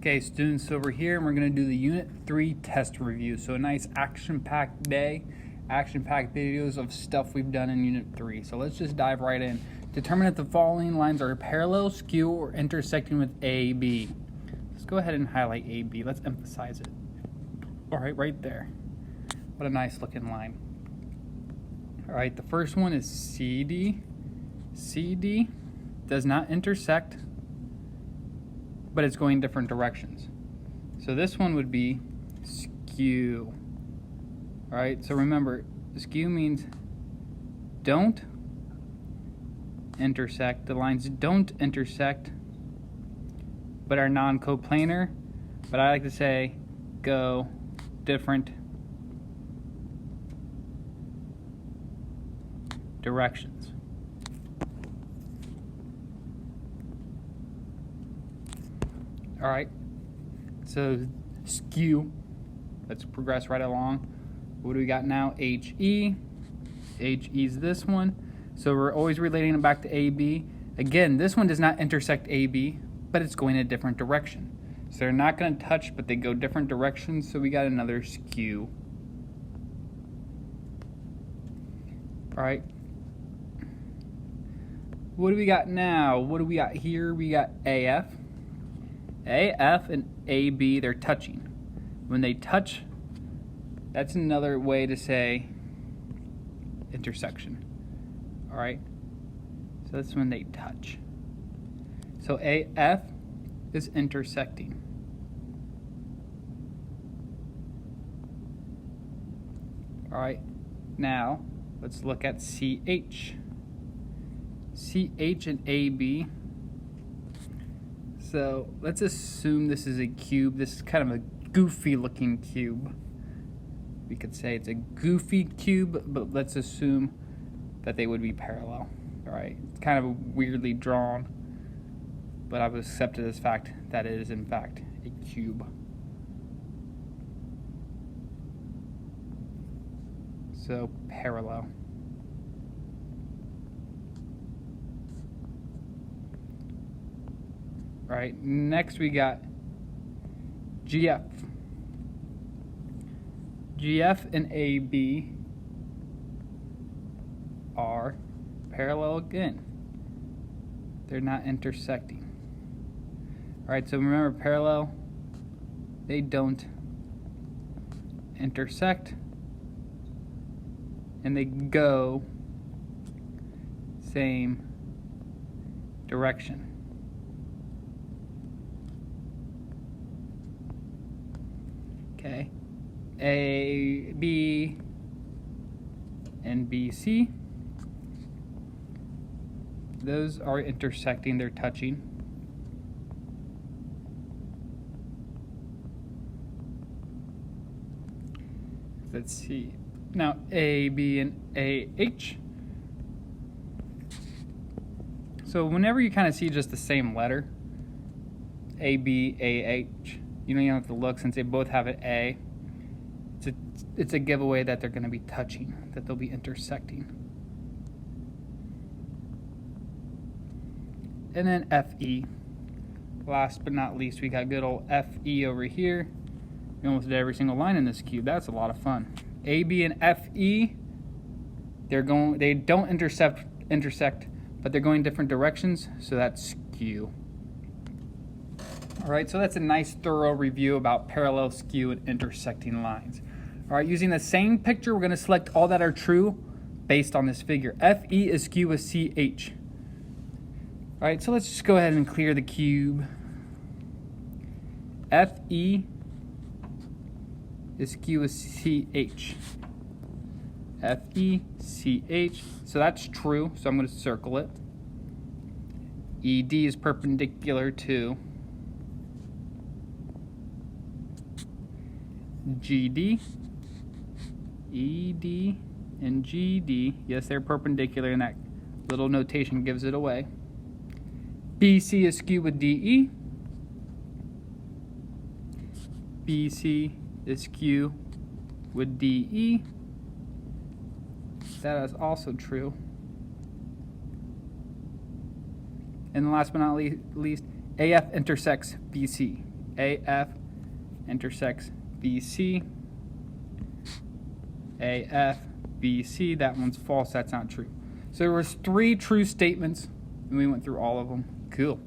Okay, students, over here, and we're going to do the Unit 3 test review. So a nice action-packed day, action-packed videos of stuff we've done in Unit 3. So let's just dive right in. Determine if the following lines are parallel, skew, or intersecting with AB. Let's go ahead and highlight AB. Let's emphasize it. All right there. What a nice looking line. All right, the first one is CD. CD does not intersect, but it's going different directions. So this one would be skew. All right, so remember, skew means don't intersect. The lines don't intersect, but are non-coplanar. But I like to say go different directions. All right, so skew, let's progress right along. What do we got now? HE. HE is this one. So we're always relating it back to AB. Again, this one does not intersect AB, but it's going a different direction. So they're not going to touch, but they go different directions, so we got another skew. All right. What do we got now? What do we got here? We got AF. AF and AB, they're touching. When they touch, that's another way to say intersection. All right, so that's when they touch. So AF is intersecting. All right, now let's look at CH. CH and AB. So let's assume this is a cube. This is kind of a goofy looking cube. We could say it's a goofy cube, but let's assume that they would be parallel. All right, it's kind of weirdly drawn, but I've accepted as fact that it is in fact a cube. So parallel. All right, next we got GF. GF and AB are parallel again. They're not intersecting. All right, so remember parallel, they don't intersect, and they go same direction. Okay, A, B, and BC. Those are intersecting, they're touching. Let's see. Now A, B, and AH. So whenever you kind of see just the same letter, A, B, AH, you don't even have to look since they both have an A. It's a giveaway that they're going to be touching, that they'll be intersecting. And then FE. Last but not least, we got good old FE over here. We almost did every single line in this cube. That's a lot of fun. AB and FE, they don't intersect, but they're going different directions, so that's skew. All right, so that's a nice thorough review about parallel, skew, and intersecting lines. All right, using the same picture, we're going to select all that are true based on this figure. FE is skew with CH. All right, so let's just go ahead and clear the cube. FE is skew with CH. FE, CH, so that's true, so I'm going to circle it. ED is perpendicular to GD, ED, and GD. Yes, they're perpendicular, and that little notation gives it away. BC is skew with DE. BC is skew with DE. That is also true. And last but not least, AF intersects BC. AF intersects BC. AF, BC, that one's false, that's not true. So there was 3 true statements, and we went through all of them. Cool.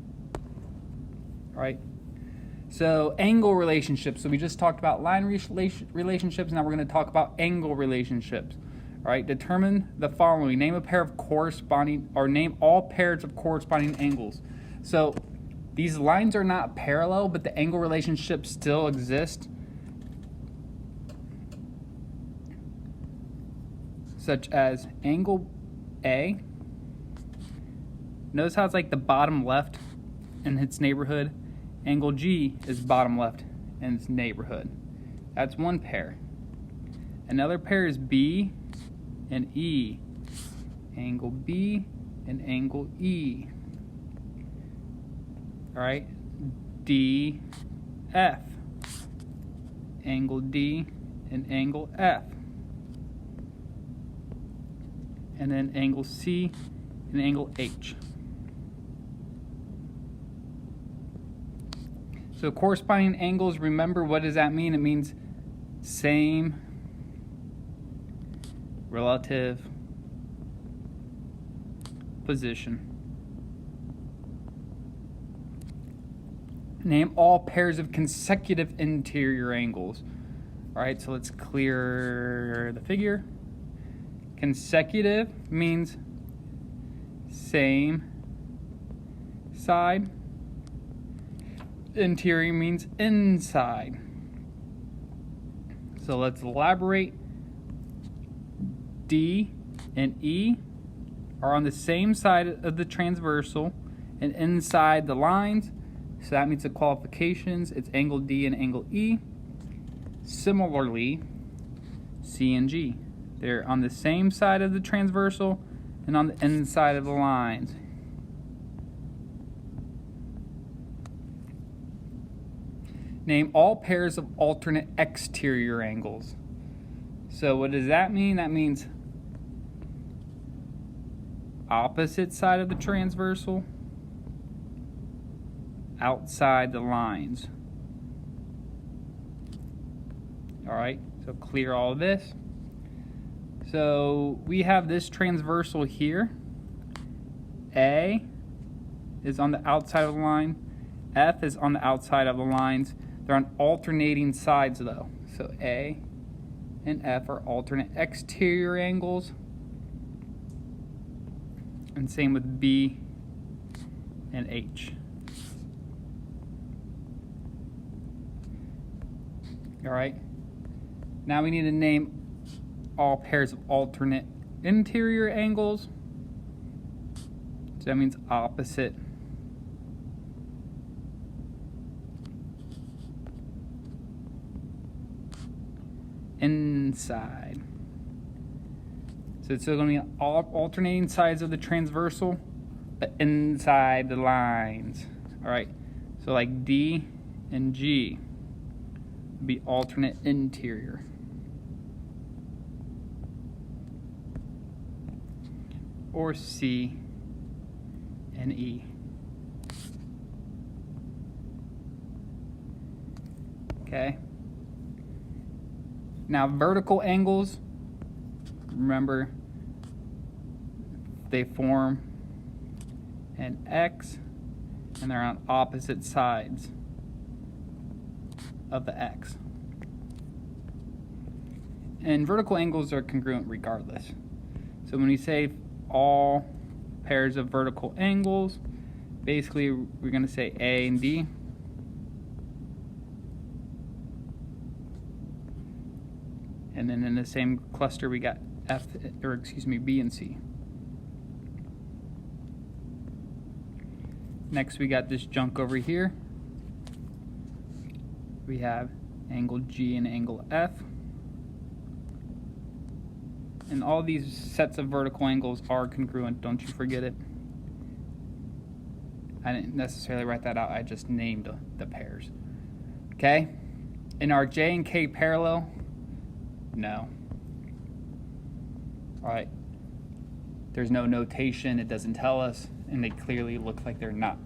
All right. So angle relationships. So we just talked about line relationships. Now we're going to talk about angle relationships. All right. Determine the following. Name a pair of corresponding, or name all pairs of corresponding angles. So these lines are not parallel, but the angle relationships still exist. Such as angle A. Notice how it's like the bottom left in its neighborhood. Angle G is bottom left in its neighborhood. That's one pair. Another pair is B and E. Angle B and angle E. All right. D, F. Angle D and angle F. And then angle C and angle H. So corresponding angles, remember, what does that mean? It means same relative position. Name all pairs of consecutive interior angles. All right, so let's clear the figure. Consecutive means same side. Interior means inside. So let's elaborate. D and E are on the same side of the transversal and inside the lines. So that means the qualifications, it's angle D and angle E. Similarly, C and G. They're on the same side of the transversal and on the inside of the lines. Name all pairs of alternate exterior angles. So what does that mean? That means opposite side of the transversal, outside the lines. All right, so clear all of this. So we have this transversal here. A is on the outside of the line. F is on the outside of the lines. They're on alternating sides though. So A and F are alternate exterior angles. And same with B and H. All right. Now we need to name all pairs of alternate interior angles. So that means opposite inside. So it's still going to be all alternating sides of the transversal, but inside the lines. All right. So like D and G would be alternate interior. Or C and E. Okay. Now vertical angles, remember, they form an X and they're on opposite sides of the X. And vertical angles are congruent regardless. So when we say all pairs of vertical angles, basically we're going to say A and D. And then in the same cluster we got B and C. Next we got this junk over here. We have angle G and angle F. And all these sets of vertical angles are congruent, don't you forget it. I didn't necessarily write that out, I just named the pairs. Okay? In our J and K parallel, no. All right. There's no notation, it doesn't tell us, and they clearly look like they're not.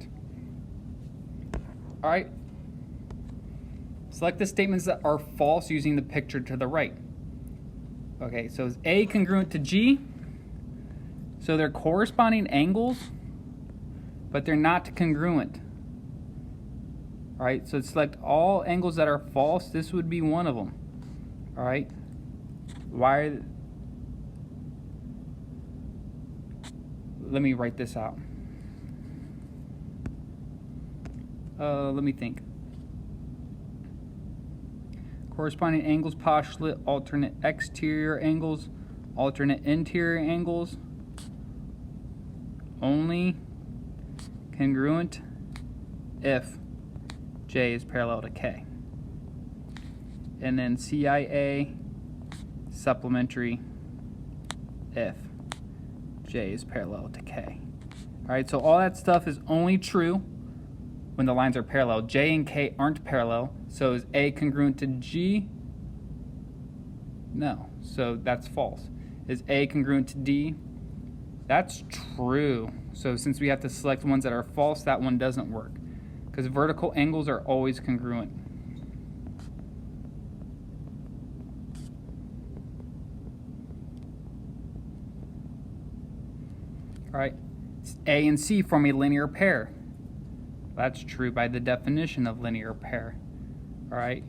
All right. Select the statements that are false using the picture to the right. Okay, so is A congruent to G? So they're corresponding angles, but they're not congruent. All right, so select all angles that are false. This would be one of them. All right, let me write this out. Let me think. Corresponding angles postulate alternate exterior angles, alternate interior angles, only congruent if J is parallel to K. And then CIA supplementary if J is parallel to K. All right, so all that stuff is only true when the lines are parallel. J and K aren't parallel, so is A congruent to G? No, so that's false. Is A congruent to D? That's true. So since we have to select ones that are false, that one doesn't work, because vertical angles are always congruent. All right, A and C form a linear pair. That's true by the definition of linear pair. All right,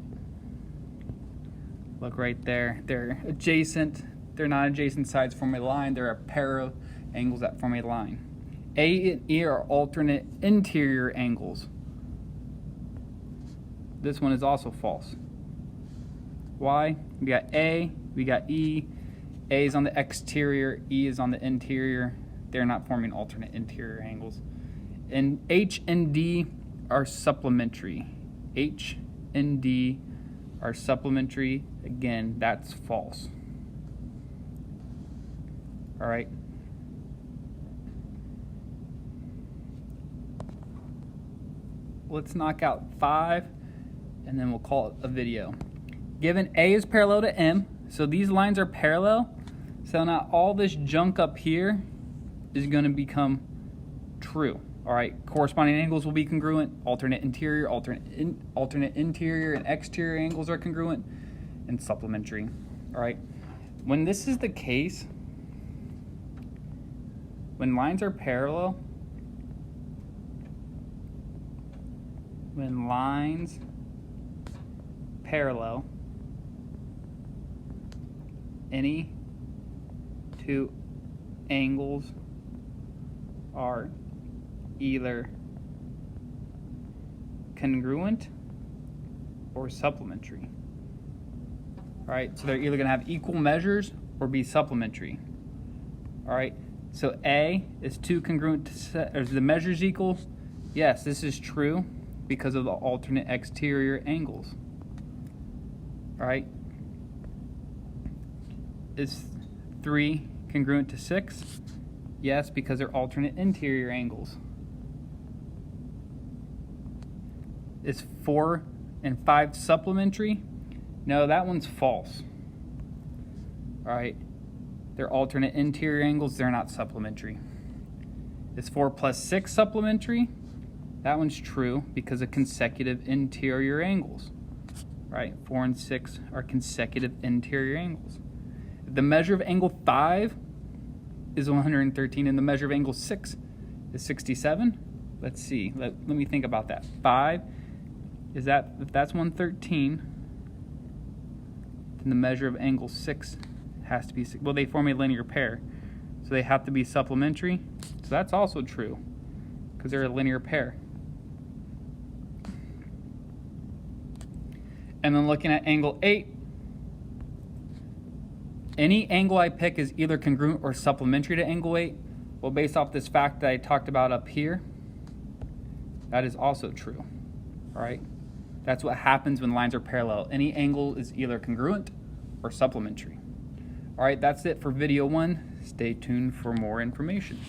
look right there. They're adjacent. They're not adjacent sides form a line. They're a pair of angles that form a line. A and E are alternate interior angles. This one is also false. Why? We got A, we got E. A is on the exterior, E is on the interior. They're not forming alternate interior angles. And H and D are supplementary. H and D are supplementary. Again, that's false. All right. Let's knock out 5, and then we'll call it a video. Given A is parallel to M, so these lines are parallel, so now all this junk up here is going to become true. All right, corresponding angles will be congruent. Alternate interior, alternate interior and exterior angles are congruent, and supplementary. All right, when this is the case, when lines are parallel, any two angles are either congruent or supplementary. All right, so they're either going to have equal measures or be supplementary. All right, so A is 2 congruent to, is the measures equal? Yes, this is true because of the alternate exterior angles. All right, is 3 congruent to 6? Yes, because they're alternate interior angles. Is 4 and 5 supplementary? No, that one's false. All right, they're alternate interior angles, they're not supplementary. Is 4 plus 6 supplementary? That one's true because of consecutive interior angles. Right, 4 and 6 are consecutive interior angles. If the measure of angle 5 is 113 and the measure of angle 6 is 67, let's see, let me think about that. 5, is that, if that's 113, then the measure of angle 6 has to be, well, they form a linear pair, so they have to be supplementary. So that's also true because they're a linear pair. And then looking at angle 8, any angle I pick is either congruent or supplementary to angle 8. Well, based off this fact that I talked about up here, that is also true. All right, that's what happens when lines are parallel. Any angle is either congruent or supplementary. All right, that's it for video 1. Stay tuned for more information.